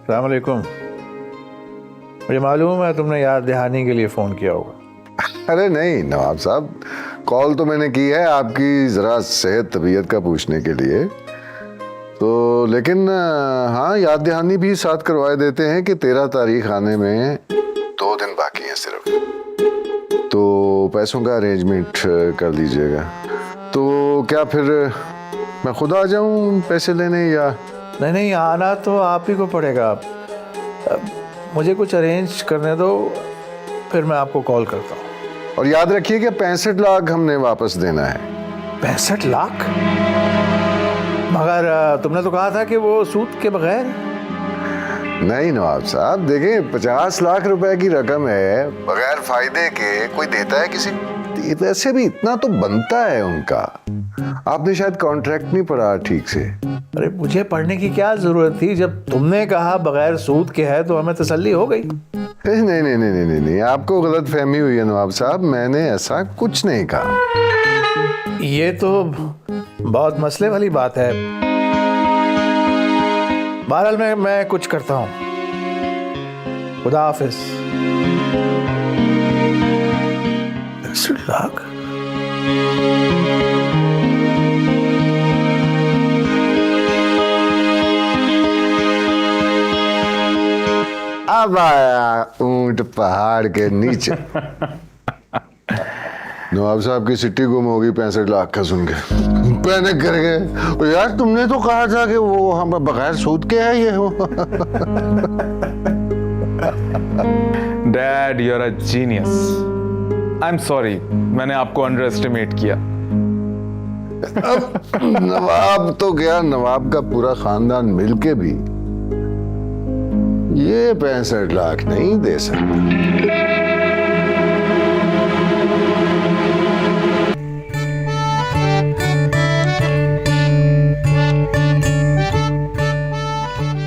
अस्सलाम वालेकुम। मुझे मालूम है तुमने याद दहानी के लिए फ़ोन किया होगा। अरे नहीं नवाब साहब, कॉल तो मैंने की है आपकी ज़रा सेहत तबीयत का पूछने के लिए। तो लेकिन हाँ, याद दहानी भी साथ करवाए देते हैं कि 13 तारीख आने में 2 दिन बाकी हैं सिर्फ। तो पैसों का अरेंजमेंट कर लीजिएगा। तो क्या फिर मैं खुद आ जाऊं पैसे लेने या? नहीं, आना तो आप ही को पड़ेगा। मुझे कुछ अरेंज करने दो, फिर मैं आपको कॉल करता हूँ। और याद रखिए कि 65 लाख हमने वापस देना है। 65 लाख? मगर तुमने तो कहा था कि वो सूद के बगैर। नहीं नवाब साहब, देखें 50 लाख रुपए की रकम है, बगैर फायदे के कोई देता है किसी? वैसे भी इतना तो बनता है उनका। आपने शायद कॉन्ट्रैक्ट नहीं पढ़ा ठीक से। अरे मुझे पढ़ने की क्या जरूरत थी? जब तुमने कहा बगैर सूद के है तो हमें तसल्ली हो गई। नहीं, आपको गलत फहमी हुई है नवाब साहब, मैंने ऐसा कुछ नहीं कहा। ये तो बहुत मसले वाली बात है। बहरहाल मैं कुछ करता हूँ। खुदा हाफिज। 65 लाख? अब आया ऊंट पहाड़ के नीचे। नवाब साहब की सिट्टी गुम होगी 65 लाख का सुन के। पैनिक कर गए। यार तुमने तो कहा था कि वो हम बगैर सूद के है ये हो। Dad you are a genius. I am sorry, मैंने आपको अंडर एस्टिमेट किया। अब नवाब तो क्या, नवाब का पूरा खानदान मिलके भी ये 65 लाख नहीं दे सकता।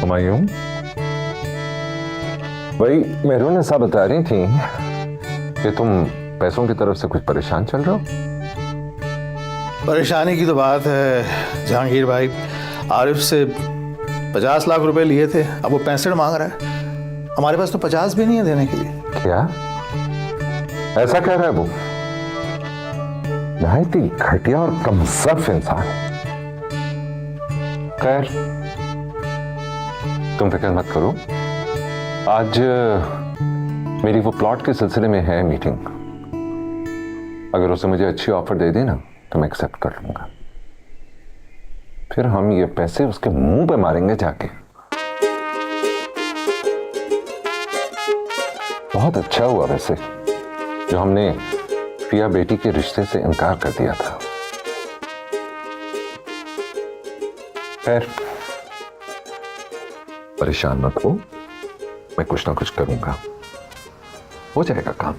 हुमायूं, वही मेहरून ऐसा बता रही थी कि तुम पैसों की तरफ से कुछ परेशान चल रहे हो। परेशानी की तो बात है जहांगीर भाई। आरिफ से 50 लाख रुपए लिए थे, अब वो 65 मांग रहा है। हमारे पास तो 50 भी नहीं है देने के लिए। क्या ऐसा कह रहा है वो? बहुत ही घटिया और कमजोर इंसान। खैर तुम फिक्र मत करो, आज मेरी वो प्लॉट के सिलसिले में है मीटिंग। अगर उसे मुझे अच्छी ऑफर दे दी ना तो मैं एक्सेप्ट कर लूंगा। फिर हम ये पैसे उसके मुंह पे मारेंगे जाके। बहुत अच्छा हुआ वैसे जो हमने पिया बेटी के रिश्ते से इनकार कर दिया था। खैर परेशान मत हो, मैं कुछ ना कुछ करूंगा, हो जाएगा काम।